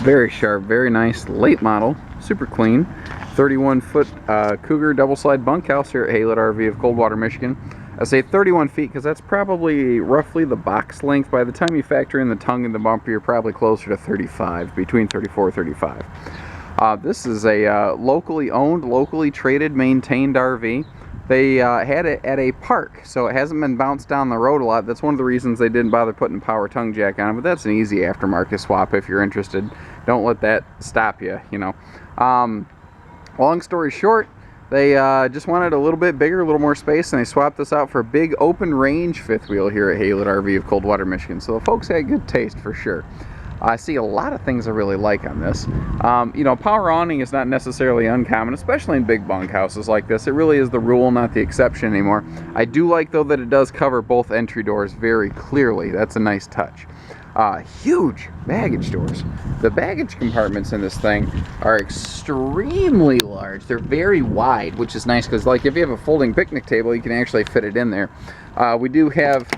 Very sharp, very nice, late model, super clean. 31-foot Cougar double slide bunkhouse here at Xlite RV of Coldwater, Michigan. I say 31 feet because that's probably roughly the box length. By the time you factor in the tongue and the bumper, you're probably closer to 35, between 34 and 35. This is a locally owned, locally traded, maintained RV. They had it at a park, so it hasn't been bounced down the road a lot. That's one of the reasons they didn't bother putting power tongue jack on it, but that's an easy aftermarket swap if you're interested. Don't let that stop you, you know. Long story short, they just wanted a little bit bigger, a little more space, and they swapped this out for a big open range fifth wheel here at Xlite RV of Coldwater, Michigan. So the folks had good taste for sure. I see a lot of things I really like on this. You know, power awning is not necessarily uncommon, especially in big bunkhouses like this. It really is the rule, not the exception anymore. I do like, though, that it does cover both entry doors very clearly. That's a nice touch. Huge baggage doors. The baggage compartments in this thing are extremely large. They're very wide, which is nice because, like, if you have a folding picnic table, you can actually fit it in there. We do have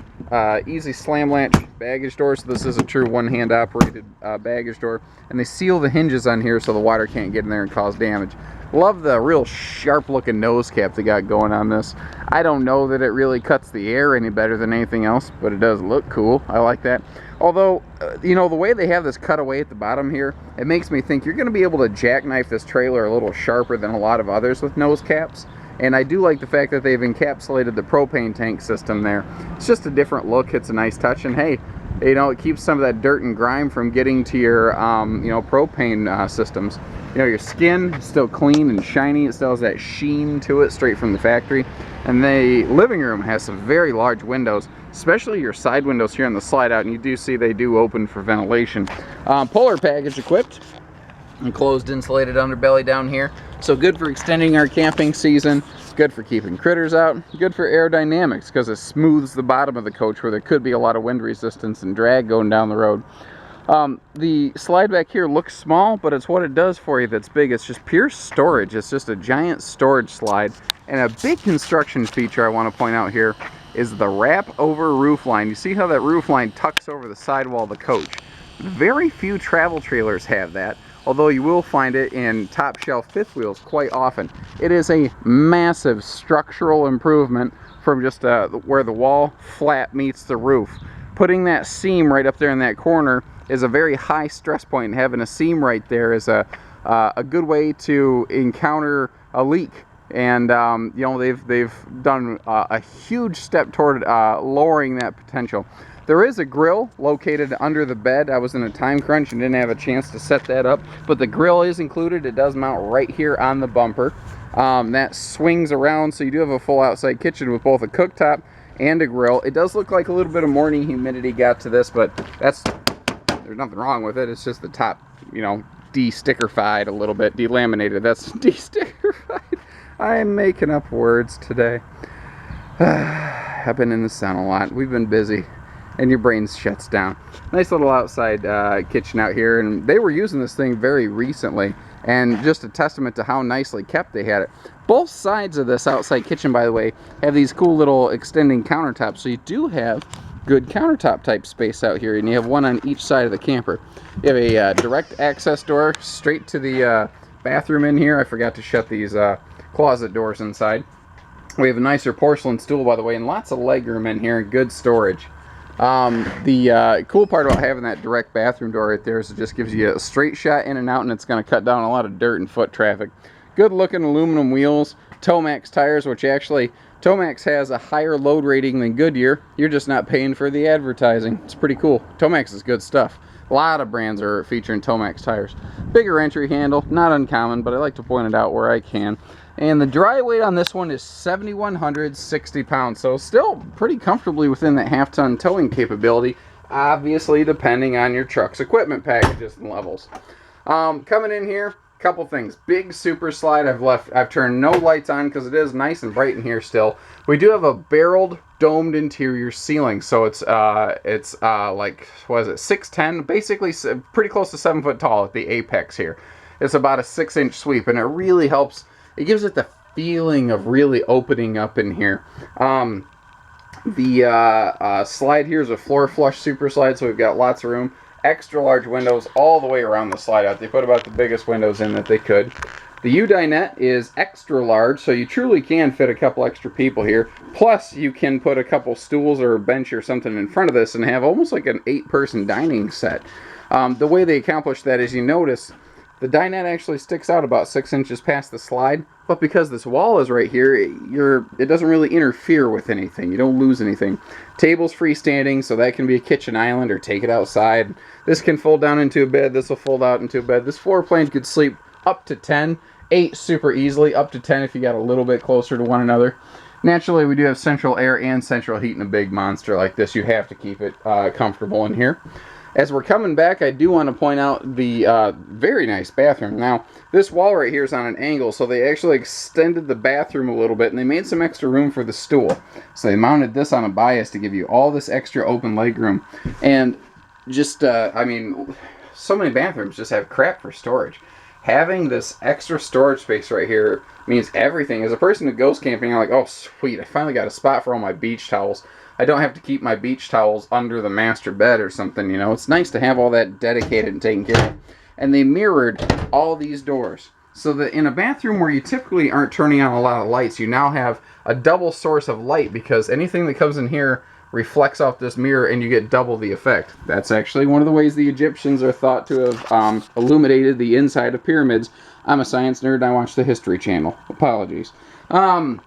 easy slam latch baggage doors. So this is a true one-hand operated baggage door, and they seal the hinges on here so the water can't get in there and cause damage. Love the real sharp looking nose cap they got going on this. I don't know that it really cuts the air any better than anything else, but it does look cool. I like that. Although, you know, the way they have this cut away at the bottom here, it makes me think you're going to be able to jackknife this trailer a little sharper than a lot of others with nose caps. And I do like the fact that they've encapsulated the propane tank system there. It's just a different look. It's a nice touch. And hey, you know, it keeps some of that dirt and grime from getting to your, you know, propane systems. You know, your skin is still clean and shiny. It still has that sheen to it straight from the factory. And the living room has some very large windows, especially your side windows here on the slide out. And you do see they do open for ventilation. Polar package equipped. Enclosed insulated underbelly down here, so good for extending our camping season, good for keeping critters out, good for aerodynamics because it smooths the bottom of the coach where there could be a lot of wind resistance and drag going down the road. The slide back here looks small, but it's what it does for you that's big. It's just pure storage. It's just a giant storage slide. And a big construction feature I want to point out here is the wrap over roof line. You see how that roof line tucks over the sidewall of the coach? Very few travel trailers have that, although you will find it in top shelf fifth wheels quite often. It is a massive structural improvement from just where the wall flat meets the roof. Putting that seam right up there in that corner is a very high stress point, and having a seam right there is a good way to encounter a leak. And you know, they've done a huge step toward lowering that potential. There is a grill located under the bed. I was in a time crunch and didn't have a chance to set that up, but the grill is included. It does mount right here on the bumper. That swings around, so you do have a full outside kitchen with both a cooktop and a grill. It does look like a little bit of morning humidity got to this, but there's nothing wrong with it. It's just the top, you know, de-stickerfied a little bit, delaminated. That's de-stickerfied. I'm making up words today. I've been in the sun a lot. We've been busy. And your brain shuts down. Nice little outside kitchen out here, and they were using this thing very recently, and just a testament to how nicely kept they had it. Both sides of this outside kitchen, by the way, have these cool little extending countertops, so you do have good countertop type space out here, and you have one on each side of the camper. You have a direct access door straight to the bathroom in here. I forgot to shut these closet doors inside. We have a nicer porcelain stool, by the way, and lots of legroom in here and good storage. The cool part about having that direct bathroom door right there is it just gives you a straight shot in and out, and it's going to cut down a lot of dirt and foot traffic. Good looking aluminum wheels, Tomax tires, which actually Tomax has a higher load rating than Goodyear. You're just not paying for the advertising. It's pretty cool. Tomax is good stuff. A lot of brands are featuring Tomax tires. Bigger entry handle, not uncommon, but I like to point it out where I can. And the dry weight on this one is 7,160 pounds, so still pretty comfortably within that half-ton towing capability, obviously depending on your truck's equipment packages and levels. Coming in here, couple things. Big super slide. I've turned no lights on because it is nice and bright in here still. We do have a barreled domed interior ceiling, so it's like, what is it, 6'10", basically pretty close to 7 foot tall at the apex here. It's about a 6-inch sweep, and it really helps. It gives it the feeling of really opening up in here. The slide here is a floor flush super slide, so we've got lots of room. Extra large windows all the way around the slide out. They put about the biggest windows in that they could. The U-dinette is extra large, so you truly can fit a couple extra people here. Plus, you can put a couple stools or a bench or something in front of this and have almost like an 8-person dining set. The way they accomplish that is, you notice the dinette actually sticks out about 6 inches past the slide, but because this wall is right here, it doesn't really interfere with anything. You don't lose anything. Table's freestanding, so that can be a kitchen island or take it outside. This can fold down into a bed. This will fold out into a bed. This floor plan could sleep up to 10. 8 super easily, up to 10 if you got a little bit closer to one another. Naturally, we do have central air and central heat in a big monster like this. You have to keep it comfortable in here. As we're coming back, I do want to point out the very nice bathroom. Now, this wall right here is on an angle, so they actually extended the bathroom a little bit, and they made some extra room for the stool. So they mounted this on a bias to give you all this extra open leg room. And just, I mean, so many bathrooms just have crap for storage. Having this extra storage space right here means everything. As a person who goes camping, I'm like, oh, sweet, I finally got a spot for all my beach towels. I don't have to keep my beach towels under the master bed or something, you know. It's nice to have all that dedicated and taken care of. And they mirrored all these doors, so that in a bathroom where you typically aren't turning on a lot of lights, you now have a double source of light, because anything that comes in here reflects off this mirror and you get double the effect. That's actually one of the ways the Egyptians are thought to have illuminated the inside of pyramids. I'm a science nerd and I watch the History Channel. Apologies. Under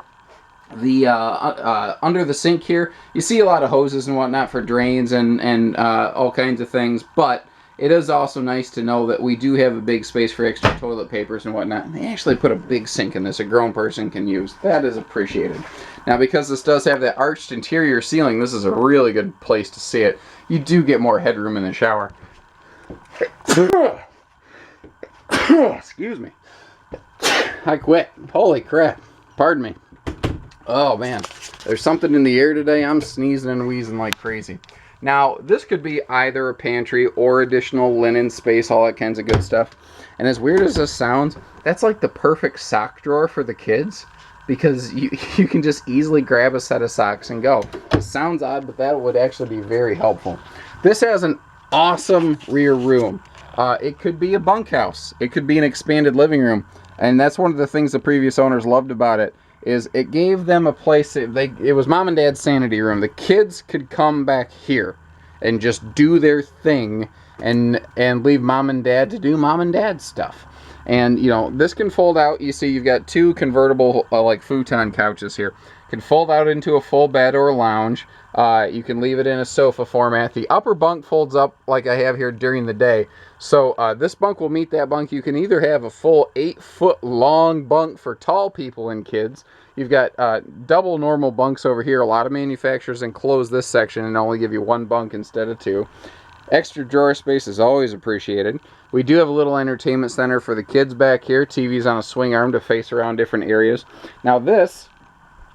the sink here, you see a lot of hoses and whatnot for drains and all kinds of things, but it is also nice to know that we do have a big space for extra toilet papers and whatnot. And they actually put a big sink in this a grown person can use. That is appreciated. Now, because this does have that arched interior ceiling, this is a really good place to see it. You do get more headroom in the shower. Excuse me. I quit. Holy crap. Pardon me. Oh, man. There's something in the air today. I'm sneezing and wheezing like crazy. Now, this could be either a pantry or additional linen space, all that kinds of good stuff. And as weird as this sounds, that's like the perfect sock drawer for the kids, because you can just easily grab a set of socks and go. It sounds odd, but that would actually be very helpful. This has an awesome rear room. It could be a bunkhouse. It could be an expanded living room. And that's one of the things the previous owners loved about it, is it gave them a place. It was mom and dad's sanity room. The kids could come back here and just do their thing and leave mom and dad to do mom and dad stuff. And, you know, this can fold out. You see you've got two convertible like futon couches here. Can fold out into a full bed or a lounge. You can leave it in a sofa format. The upper bunk folds up like I have here during the day. So this bunk will meet that bunk. You can either have a full 8-foot long bunk for tall people and kids. You've got double normal bunks over here. A lot of manufacturers enclose this section and only give you one bunk instead of two. Extra drawer space is always appreciated. We do have a little entertainment center for the kids back here. TV's on a swing arm to face around different areas. Now this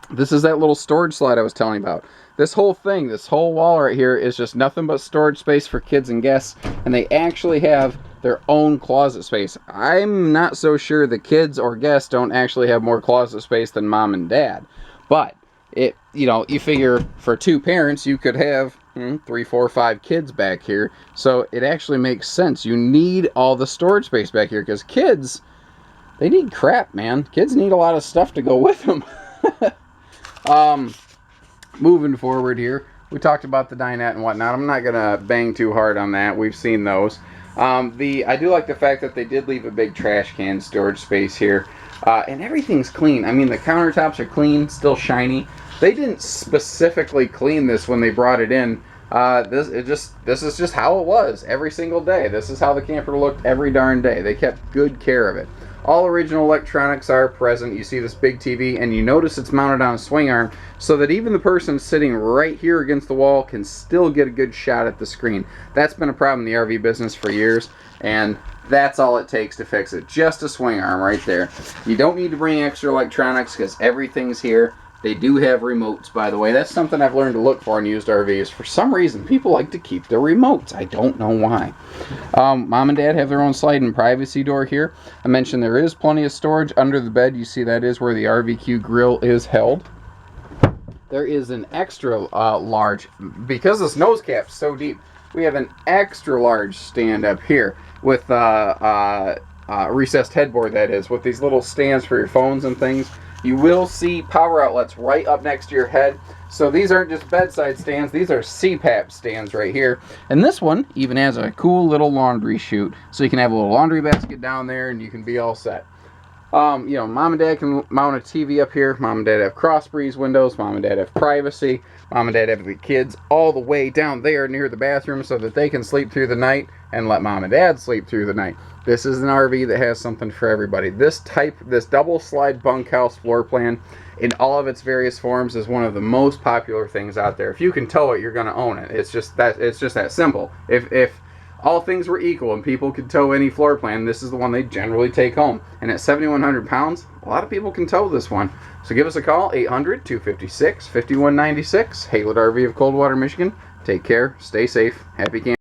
is that little storage slide I was telling you about. This whole thing, this whole wall right here is just nothing but storage space for kids and guests, and they actually have their own closet space. I'm not so sure the kids or guests don't actually have more closet space than mom and dad, but you figure for two parents you could have 3, 4, 5 kids back here, so it actually makes sense. You need all the storage space back here because kids, they need crap, man. Kids need a lot of stuff to go with them. Moving forward here, we talked about the dinette and whatnot. I'm not gonna bang too hard on that. We've seen those. I do like the fact that they did leave a big trash can storage space here, and everything's clean. I mean, the countertops are clean, still shiny. They didn't specifically clean this when they brought it in. This is just how it was every single day. This is how the camper looked every darn day. They kept good care of it. All original electronics are present. You see this big TV, and you notice it's mounted on a swing arm so that even the person sitting right here against the wall can still get a good shot at the screen. That's been a problem in the RV business for years, and that's all it takes to fix it. Just a swing arm right there. You don't need to bring extra electronics because everything's here. They do have remotes, by the way. That's something I've learned to look for in used RVs. For some reason, people like to keep their remotes. I don't know why. Mom and Dad have their own sliding privacy door here. I mentioned there is plenty of storage under the bed. You see that is where the RVQ grill is held. There is an extra large, because this nose cap's so deep, we have an extra large stand up here with recessed headboard, that is, with these little stands for your phones and things. You will see power outlets right up next to your head. So these aren't just bedside stands, these are CPAP stands right here. And this one even has a cool little laundry chute. So you can have a little laundry basket down there and you can be all set. You know, mom and dad can mount a TV up here. Mom and dad have cross breeze windows. Mom and dad have privacy. Mom and dad have the kids all the way down there near the bathroom so that they can sleep through the night and let mom and dad sleep through the night. This is an RV that has something for everybody. This double slide bunkhouse floor plan in all of its various forms is one of the most popular things out there. If you can tow it, you're going to own it. It's just that simple. If all things were equal and people could tow any floor plan, this is the one they generally take home. And at 7,100 pounds, a lot of people can tow this one. So give us a call, 800-256-5196, Xlite RV of Coldwater, Michigan. Take care, stay safe, happy camping.